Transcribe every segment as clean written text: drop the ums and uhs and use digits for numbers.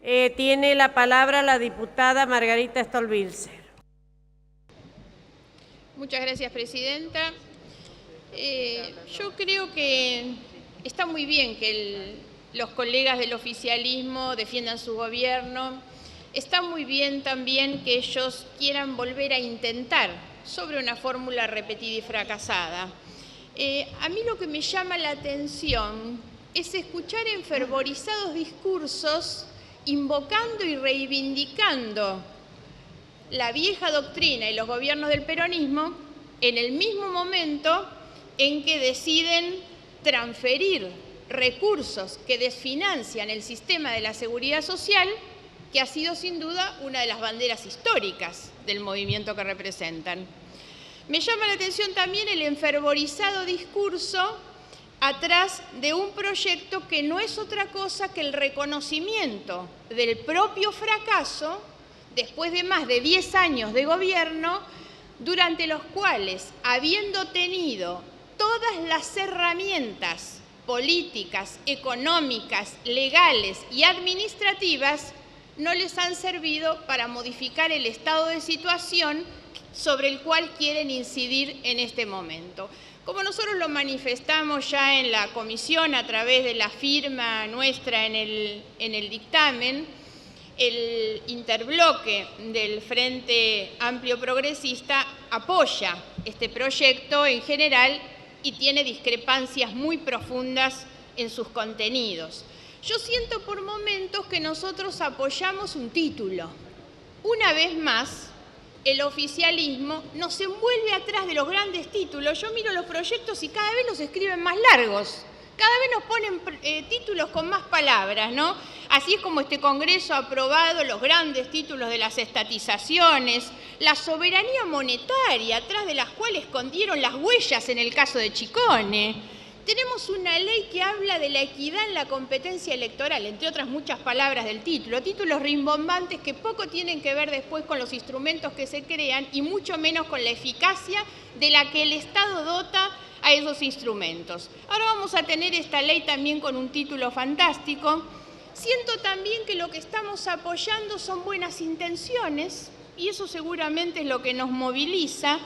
Tiene la palabra la diputada Margarita Stolbizer. Muchas gracias, presidenta. Yo creo que está muy bien que los colegas del oficialismo defiendan su gobierno. Está muy bien también que ellos quieran volver a intentar sobre una fórmula repetida y fracasada. A mí lo que me llama la atención es escuchar enfervorizados discursos invocando y reivindicando la vieja doctrina y los gobiernos del peronismo en el mismo momento en que deciden transferir recursos que desfinancian el sistema de la seguridad social, que ha sido sin duda una de las banderas históricas del movimiento que representan. Me llama la atención también el enfervorizado discurso atrás de un proyecto que no es otra cosa que el reconocimiento del propio fracaso después de más de 10 años de gobierno, durante los cuales, habiendo tenido todas las herramientas políticas, económicas, legales y administrativas, no les han servido para modificar el estado de situación sobre el cual quieren incidir en este momento. Como nosotros lo manifestamos ya en la comisión a través de la firma nuestra en el dictamen, el interbloque del Frente Amplio Progresista apoya este proyecto en general y tiene discrepancias muy profundas en sus contenidos. Yo siento por momentos que nosotros apoyamos un título. Una vez más, el oficialismo nos envuelve atrás de los grandes títulos. Yo miro los proyectos y cada vez los escriben más largos. Cada vez nos ponen títulos con más palabras, ¿no? Así es como este Congreso ha aprobado los grandes títulos de las estatizaciones, la soberanía monetaria, atrás de las cuales escondieron las huellas en el caso de Chicone. Tenemos una ley que habla de la equidad en la competencia electoral, entre otras muchas palabras del título, títulos rimbombantes que poco tienen que ver después con los instrumentos que se crean y mucho menos con la eficacia de la que el Estado dota a esos instrumentos. Ahora vamos a tener esta ley también con un título fantástico. Siento también que lo que estamos apoyando son buenas intenciones y eso seguramente es lo que nos moviliza,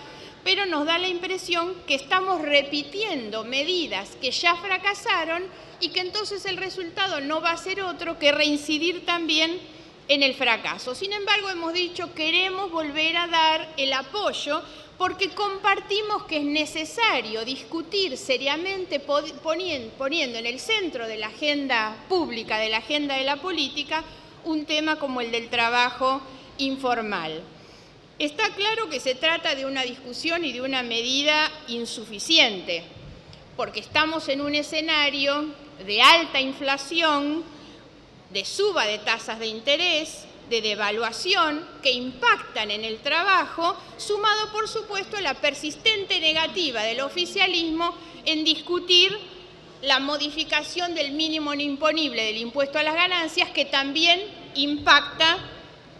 pero nos da la impresión que estamos repitiendo medidas que ya fracasaron y que entonces el resultado no va a ser otro que reincidir también en el fracaso. Sin embargo, hemos dicho queremos volver a dar el apoyo porque compartimos que es necesario discutir seriamente poniendo en el centro de la agenda pública, de la agenda de la política, un tema como el del trabajo informal. Está claro que se trata de una discusión y de una medida insuficiente, porque estamos en un escenario de alta inflación, de suba de tasas de interés, de devaluación que impactan en el trabajo, sumado por supuesto a la persistente negativa del oficialismo en discutir la modificación del mínimo no imponible del impuesto a las ganancias, que también impacta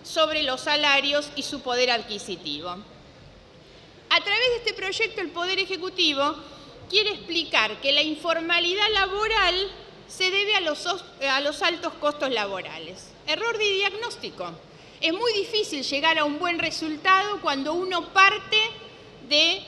sobre los salarios y su poder adquisitivo. A través de este proyecto, el Poder Ejecutivo quiere explicar que la informalidad laboral se debe a los altos costos laborales. Error de diagnóstico. Es muy difícil llegar a un buen resultado cuando uno parte de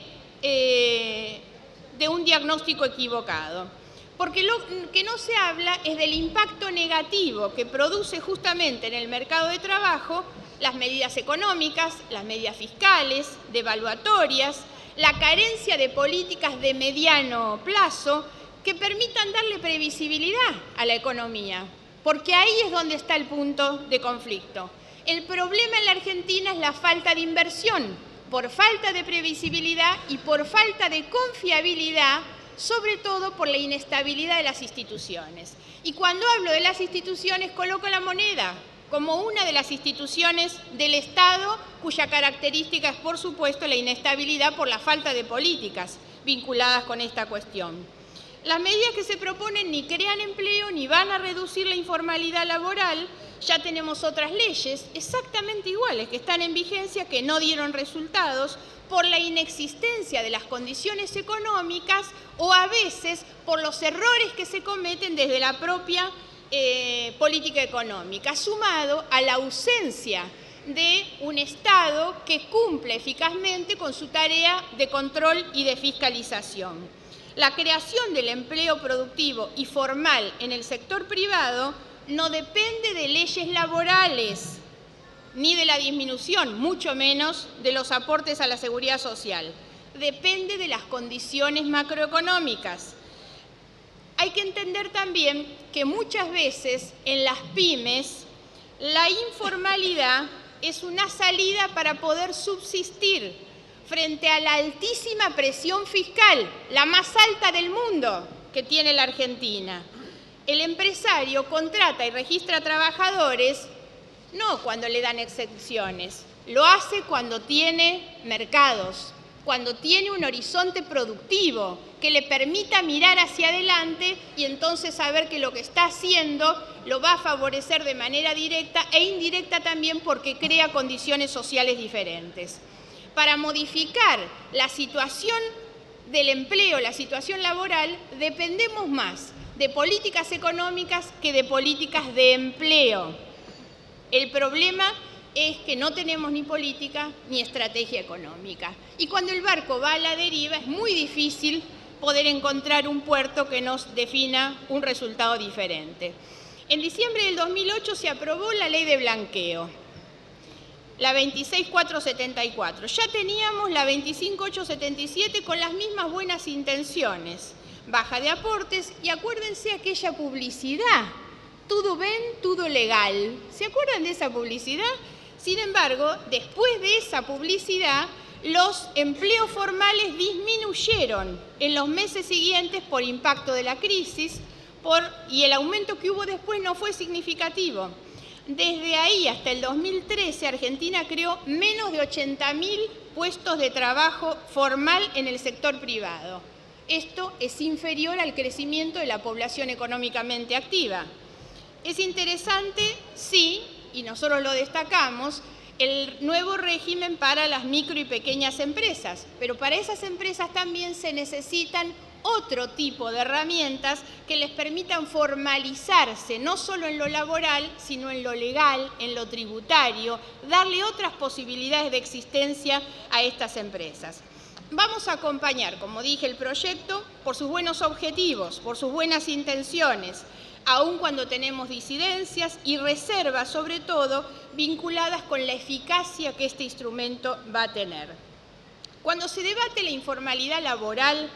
un diagnóstico equivocado. Porque lo que no se habla es del impacto negativo que produce justamente en el mercado de trabajo las medidas económicas, las medidas fiscales, devaluatorias, la carencia de políticas de mediano plazo que permitan darle previsibilidad a la economía, porque ahí es donde está el punto de conflicto. El problema en la Argentina es la falta de inversión, por falta de previsibilidad y por falta de confiabilidad, sobre todo por la inestabilidad de las instituciones. Y cuando hablo de las instituciones, coloco la moneda como una de las instituciones del Estado, cuya característica es, por supuesto, la inestabilidad por la falta de políticas vinculadas con esta cuestión. Las medidas que se proponen ni crean empleo ni van a reducir la informalidad laboral. Ya tenemos otras leyes exactamente iguales que están en vigencia, que no dieron resultados por la inexistencia de las condiciones económicas o a veces por los errores que se cometen desde la propia política económica, sumado a la ausencia de un Estado que cumple eficazmente con su tarea de control y de fiscalización. La creación del empleo productivo y formal en el sector privado no depende de leyes laborales ni de la disminución, mucho menos de los aportes a la seguridad social. Depende de las condiciones macroeconómicas. Hay que entender también que muchas veces en las pymes la informalidad es una salida para poder subsistir frente a la altísima presión fiscal, la más alta del mundo que tiene la Argentina. El empresario contrata y registra trabajadores no cuando le dan exenciones, lo hace cuando tiene mercados, cuando tiene un horizonte productivo que le permita mirar hacia adelante y entonces saber que lo que está haciendo lo va a favorecer de manera directa e indirecta también porque crea condiciones sociales diferentes. Para modificar la situación del empleo, la situación laboral, dependemos más de políticas económicas que de políticas de empleo. El problema es que no tenemos ni política ni estrategia económica. Y cuando el barco va a la deriva es muy difícil poder encontrar un puerto que nos defina un resultado diferente. En diciembre del 2008 se aprobó la ley de blanqueo, la 26474. Ya teníamos la 25877 con las mismas buenas intenciones. Baja de aportes y acuérdense aquella publicidad. Todo ven, todo legal. ¿Se acuerdan de esa publicidad? Sin embargo, después de esa publicidad, los empleos formales disminuyeron en los meses siguientes por impacto de la crisis y el aumento que hubo después no fue significativo. Desde ahí hasta el 2013, Argentina creó menos de 80.000 puestos de trabajo formal en el sector privado. Esto es inferior al crecimiento de la población económicamente activa. Es interesante, sí, y nosotros lo destacamos, el nuevo régimen para las micro y pequeñas empresas, pero para esas empresas también se necesitan otro tipo de herramientas que les permitan formalizarse, no solo en lo laboral, sino en lo legal, en lo tributario, darle otras posibilidades de existencia a estas empresas. Vamos a acompañar, como dije, el proyecto por sus buenos objetivos, por sus buenas intenciones, aun cuando tenemos disidencias y reservas, sobre todo, vinculadas con la eficacia que este instrumento va a tener. Cuando se debate la informalidad laboral,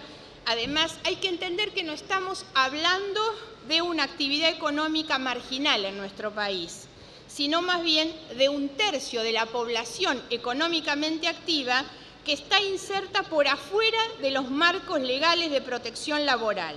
además, hay que entender que no estamos hablando de una actividad económica marginal en nuestro país, sino más bien de un tercio de la población económicamente activa que está inserta por afuera de los marcos legales de protección laboral.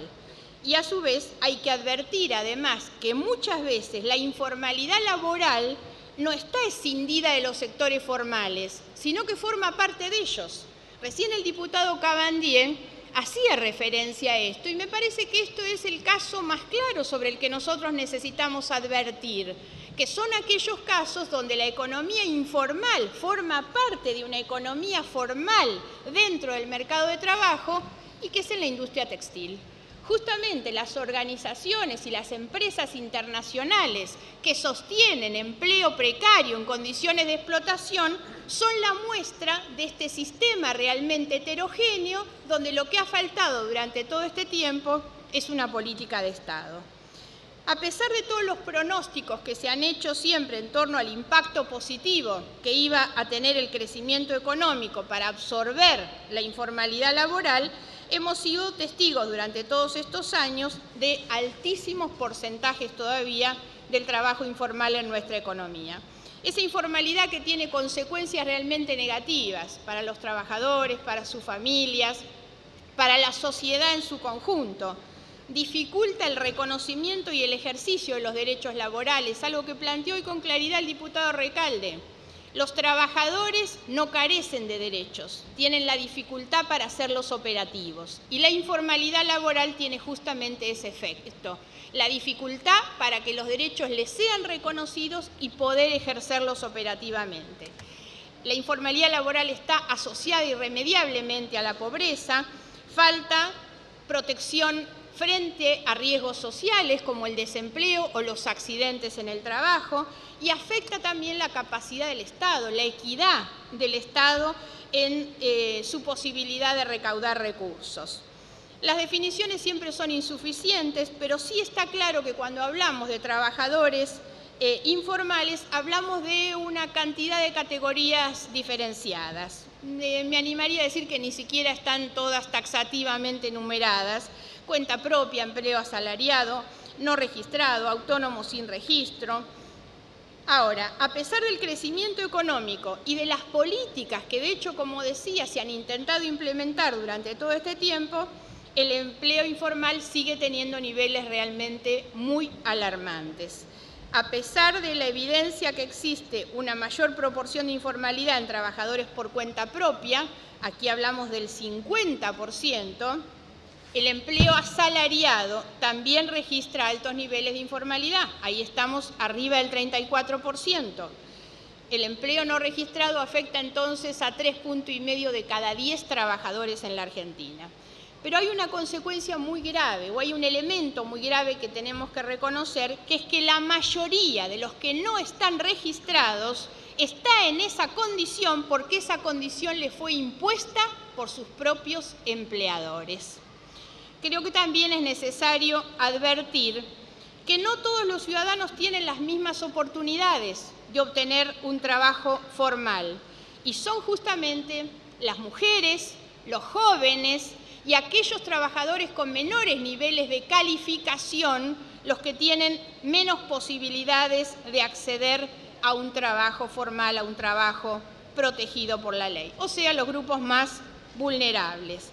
Y a su vez hay que advertir además que muchas veces la informalidad laboral no está escindida de los sectores formales, sino que forma parte de ellos. Recién el diputado Cabandier hacía referencia a esto y me parece que esto es el caso más claro sobre el que nosotros necesitamos advertir, que son aquellos casos donde la economía informal forma parte de una economía formal dentro del mercado de trabajo y que es en la industria textil. Justamente las organizaciones y las empresas internacionales que sostienen empleo precario en condiciones de explotación son la muestra de este sistema realmente heterogéneo donde lo que ha faltado durante todo este tiempo es una política de Estado. A pesar de todos los pronósticos que se han hecho siempre en torno al impacto positivo que iba a tener el crecimiento económico para absorber la informalidad laboral, hemos sido testigos durante todos estos años de altísimos porcentajes todavía del trabajo informal en nuestra economía. Esa informalidad que tiene consecuencias realmente negativas para los trabajadores, para sus familias, para la sociedad en su conjunto. Dificulta el reconocimiento y el ejercicio de los derechos laborales, algo que planteó hoy con claridad el diputado Recalde. Los trabajadores no carecen de derechos, tienen la dificultad para hacerlos operativos. Y la informalidad laboral tiene justamente ese efecto, la dificultad para que los derechos les sean reconocidos y poder ejercerlos operativamente. La informalidad laboral está asociada irremediablemente a la pobreza, falta protección frente a riesgos sociales como el desempleo o los accidentes en el trabajo, y afecta también la capacidad del Estado, la equidad del Estado en su posibilidad de recaudar recursos. Las definiciones siempre son insuficientes, pero sí está claro que cuando hablamos de trabajadores informales, hablamos de una cantidad de categorías diferenciadas. Me animaría a decir que ni siquiera están todas taxativamente numeradas: cuenta propia, empleo asalariado, no registrado, autónomo sin registro. Ahora, a pesar del crecimiento económico y de las políticas que, de hecho, como decía, se han intentado implementar durante todo este tiempo, el empleo informal sigue teniendo niveles realmente muy alarmantes. A pesar de la evidencia que existe una mayor proporción de informalidad en trabajadores por cuenta propia, aquí hablamos del 50%, el empleo asalariado también registra altos niveles de informalidad. Ahí estamos arriba del 34%. El empleo no registrado afecta entonces a 3,5 puntos de cada 10 trabajadores en la Argentina. Pero hay una consecuencia muy grave, o hay un elemento muy grave que tenemos que reconocer, que es que la mayoría de los que no están registrados está en esa condición porque esa condición le fue impuesta por sus propios empleadores. Creo que también es necesario advertir que no todos los ciudadanos tienen las mismas oportunidades de obtener un trabajo formal, y son justamente las mujeres, los jóvenes y aquellos trabajadores con menores niveles de calificación los que tienen menos posibilidades de acceder a un trabajo formal, a un trabajo protegido por la ley, o sea, los grupos más vulnerables.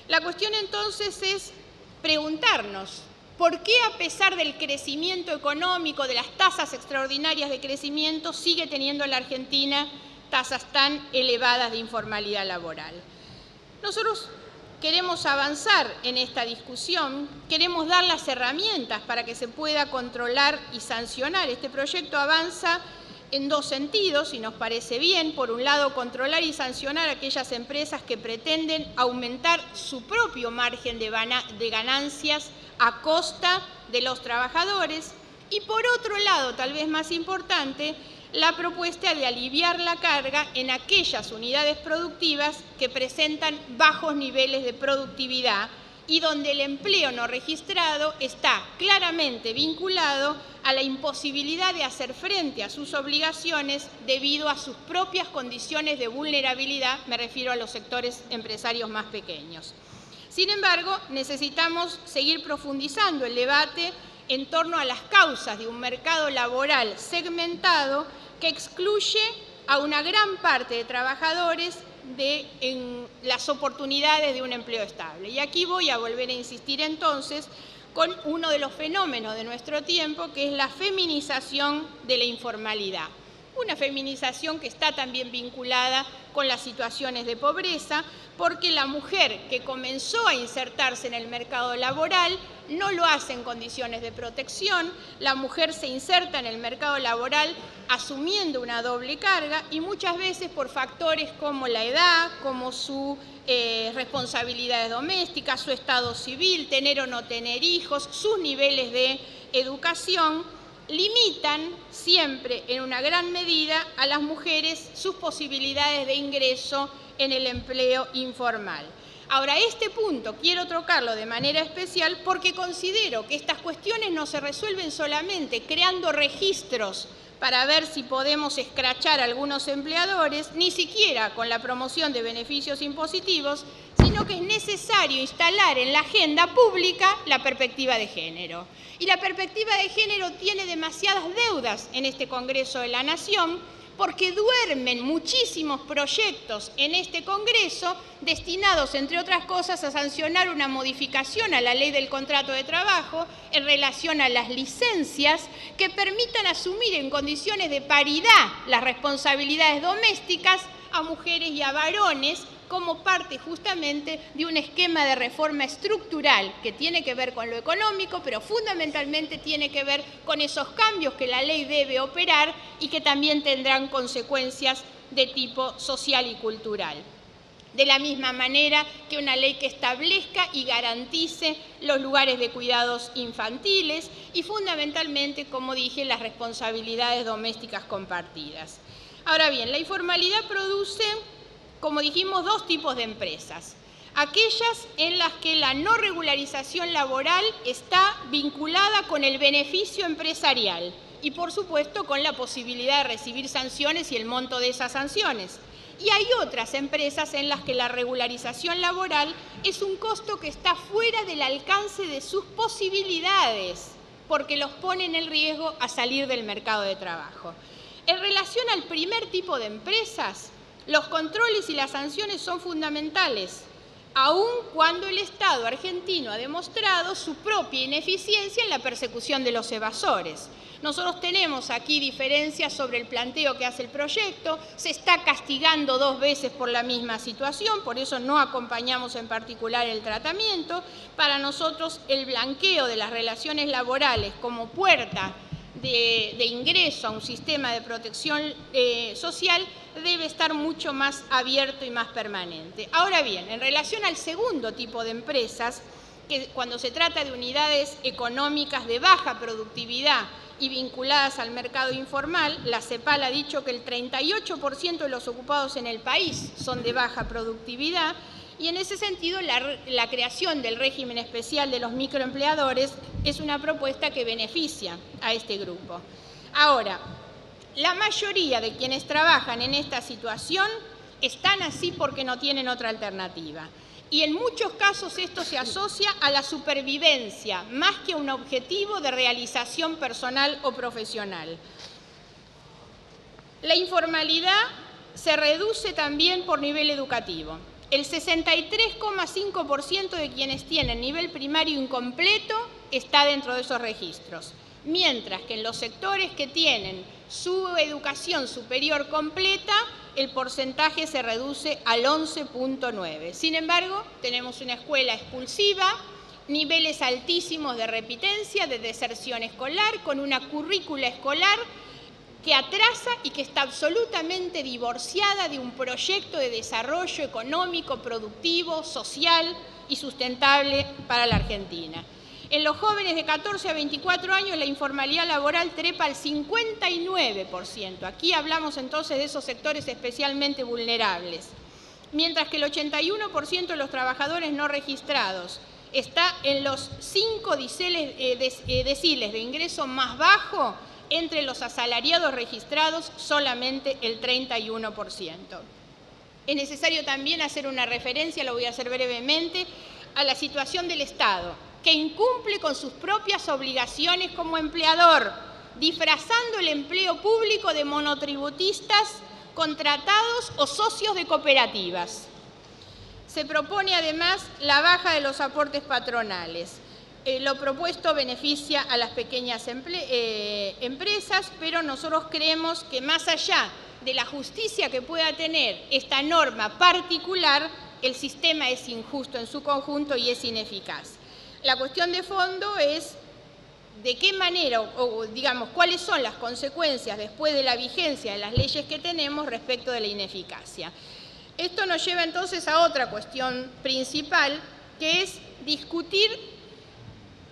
La cuestión entonces es preguntarnos, ¿por qué a pesar del crecimiento económico, de las tasas extraordinarias de crecimiento, sigue teniendo la Argentina tasas tan elevadas de informalidad laboral? Nosotros queremos avanzar en esta discusión, queremos dar las herramientas para que se pueda controlar y sancionar. Este proyecto avanza en dos sentidos y nos parece bien. Por un lado, controlar y sancionar a aquellas empresas que pretenden aumentar su propio margen de ganancias a costa de los trabajadores. Y por otro lado, tal vez más importante, la propuesta de aliviar la carga en aquellas unidades productivas que presentan bajos niveles de productividad y donde el empleo no registrado está claramente vinculado a la imposibilidad de hacer frente a sus obligaciones debido a sus propias condiciones de vulnerabilidad, me refiero a los sectores empresarios más pequeños. Sin embargo, necesitamos seguir profundizando el debate en torno a las causas de un mercado laboral segmentado que excluye a una gran parte de trabajadores en las oportunidades de un empleo estable. Y aquí voy a volver a insistir entonces con uno de los fenómenos de nuestro tiempo, que es la feminización de la informalidad. Una feminización que está también vinculada con las situaciones de pobreza, porque la mujer que comenzó a insertarse en el mercado laboral no lo hace en condiciones de protección. La mujer se inserta en el mercado laboral asumiendo una doble carga y muchas veces por factores como la edad, como sus responsabilidades domésticas, su estado civil, tener o no tener hijos, sus niveles de educación, limitan siempre en una gran medida a las mujeres sus posibilidades de ingreso en el empleo informal. Ahora, este punto quiero tocarlo de manera especial porque considero que estas cuestiones no se resuelven solamente creando registros para ver si podemos escrachar a algunos empleadores, ni siquiera con la promoción de beneficios impositivos, sino que es necesario instalar en la agenda pública la perspectiva de género. Y la perspectiva de género tiene demasiadas deudas en este Congreso de la Nación, porque duermen muchísimos proyectos en este Congreso destinados, entre otras cosas, a sancionar una modificación a la ley del contrato de trabajo en relación a las licencias que permitan asumir en condiciones de paridad las responsabilidades domésticas a mujeres y a varones como parte justamente de un esquema de reforma estructural que tiene que ver con lo económico, pero fundamentalmente tiene que ver con esos cambios que la ley debe operar y que también tendrán consecuencias de tipo social y cultural. de la misma manera que una ley que establezca y garantice los lugares de cuidados infantiles y fundamentalmente, como dije, las responsabilidades domésticas compartidas. Ahora bien, la informalidad produce, como dijimos, dos tipos de empresas. Aquellas en las que la no regularización laboral está vinculada con el beneficio empresarial y, por supuesto, con la posibilidad de recibir sanciones y el monto de esas sanciones. Y hay otras empresas en las que la regularización laboral es un costo que está fuera del alcance de sus posibilidades, porque los pone en el riesgo a salir del mercado de trabajo. En relación al primer tipo de empresas, los controles y las sanciones son fundamentales, aun cuando el Estado argentino ha demostrado su propia ineficiencia en la persecución de los evasores. Nosotros tenemos aquí diferencias sobre el planteo que hace el proyecto, se está castigando 2 veces por la misma situación, por eso no acompañamos en particular el tratamiento. Para nosotros el blanqueo de las relaciones laborales como puerta de ingreso a un sistema de protección social debe estar mucho más abierto y más permanente. Ahora bien, en relación al segundo tipo de empresas, que cuando se trata de unidades económicas de baja productividad y vinculadas al mercado informal, la CEPAL ha dicho que el 38% de los ocupados en el país son de baja productividad y en ese sentido la creación del régimen especial de los microempleadores es una propuesta que beneficia a este grupo. Ahora, la mayoría de quienes trabajan en esta situación están así porque no tienen otra alternativa. Y en muchos casos esto se asocia a la supervivencia, más que a un objetivo de realización personal o profesional. La informalidad se reduce también por nivel educativo. El 63,5% de quienes tienen nivel primario incompleto está dentro de esos registros, mientras que en los sectores que tienen su educación superior completa, el porcentaje se reduce al 11,9%. Sin embargo, tenemos una escuela expulsiva, niveles altísimos de repitencia, de deserción escolar, con una currícula escolar que atrasa y que está absolutamente divorciada de un proyecto de desarrollo económico, productivo, social y sustentable para la Argentina. En los jóvenes de 14 a 24 años la informalidad laboral trepa al 59%. Aquí hablamos entonces de esos sectores especialmente vulnerables. Mientras que el 81% de los trabajadores no registrados está en los 5 deciles de ingreso más bajo, entre los asalariados registrados solamente el 31%. Es necesario también hacer una referencia, lo voy a hacer brevemente, a la situación del Estado, que incumple con sus propias obligaciones como empleador, disfrazando el empleo público de monotributistas contratados o socios de cooperativas. Se propone además la baja de los aportes patronales. Lo propuesto beneficia a las pequeñas empresas, pero nosotros creemos que más allá de la justicia que pueda tener esta norma particular, el sistema es injusto en su conjunto y es ineficaz. La cuestión de fondo es de qué manera, o digamos, cuáles son las consecuencias después de la vigencia de las leyes que tenemos respecto de la ineficacia. Esto nos lleva entonces a otra cuestión principal, que es discutir,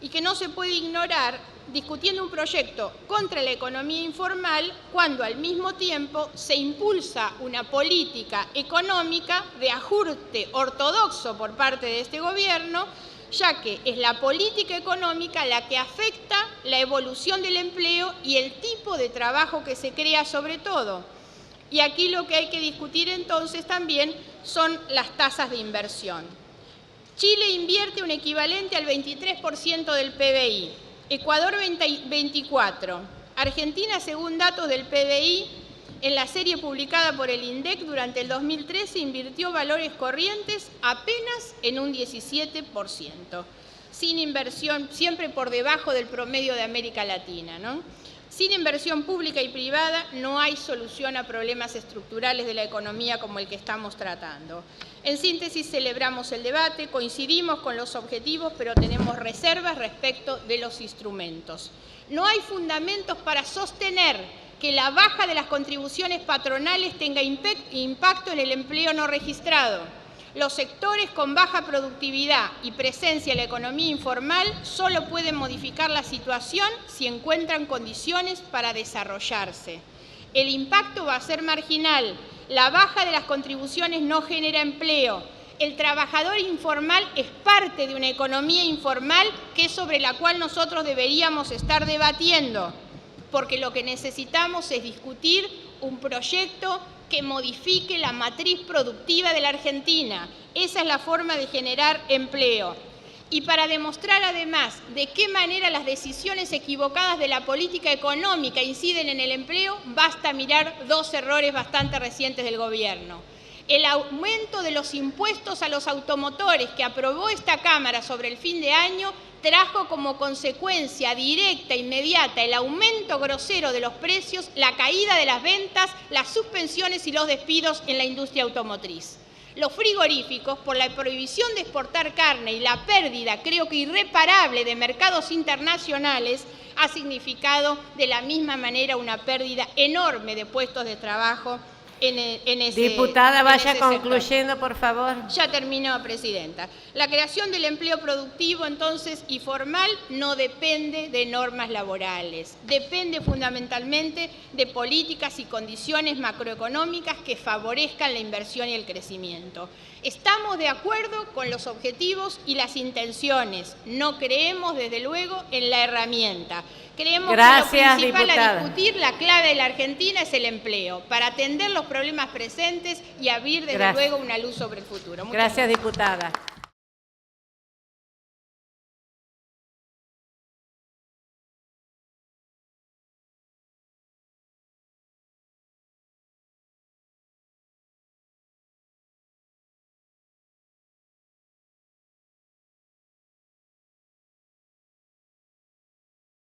y que no se puede ignorar, discutiendo un proyecto contra la economía informal cuando al mismo tiempo se impulsa una política económica de ajuste ortodoxo por parte de este gobierno, ya que es la política económica la que afecta la evolución del empleo y el tipo de trabajo que se crea sobre todo. Y aquí lo que hay que discutir entonces también son las tasas de inversión. Chile invierte un equivalente al 23% del PBI, Ecuador 24%, Argentina, según datos del PBI, en la serie publicada por el INDEC durante el 2013 invirtió valores corrientes apenas en un 17%, sin inversión, siempre por debajo del promedio de América Latina, ¿no? Sin inversión pública y privada no hay solución a problemas estructurales de la economía como el que estamos tratando. En síntesis, celebramos el debate, coincidimos con los objetivos, pero tenemos reservas respecto de los instrumentos. No hay fundamentos para sostener que la baja de las contribuciones patronales tenga impacto en el empleo no registrado. Los sectores con baja productividad y presencia en la economía informal solo pueden modificar la situación si encuentran condiciones para desarrollarse. El impacto va a ser marginal. La baja de las contribuciones no genera empleo. El trabajador informal es parte de una economía informal que es sobre la cual nosotros deberíamos estar debatiendo, porque lo que necesitamos es discutir un proyecto que modifique la matriz productiva de la Argentina. Esa es la forma de generar empleo. Y para demostrar además de qué manera las decisiones equivocadas de la política económica inciden en el empleo, basta mirar dos errores bastante recientes del gobierno. El aumento de los impuestos a los automotores que aprobó esta Cámara sobre el fin de año trajo como consecuencia directa e inmediata el aumento grosero de los precios, la caída de las ventas, las suspensiones y los despidos en la industria automotriz. Los frigoríficos, por la prohibición de exportar carne y la pérdida, creo que irreparable, de mercados internacionales, ha significado de la misma manera una pérdida enorme de puestos de trabajo en ese Diputada, vaya sector. concluyendo, por favor. Ya terminó, Presidenta. La creación del empleo productivo, entonces, y formal, no depende de normas laborales. Depende fundamentalmente de políticas y condiciones macroeconómicas que favorezcan la inversión y el crecimiento. Estamos de acuerdo con los objetivos y las intenciones. No creemos, desde luego, en la herramienta. Creemos que lo principal diputada. a discutir, la clave de la Argentina, es el empleo, para atender los problemas presentes y abrir, desde luego, una luz sobre el futuro. Muchas Gracias, diputada.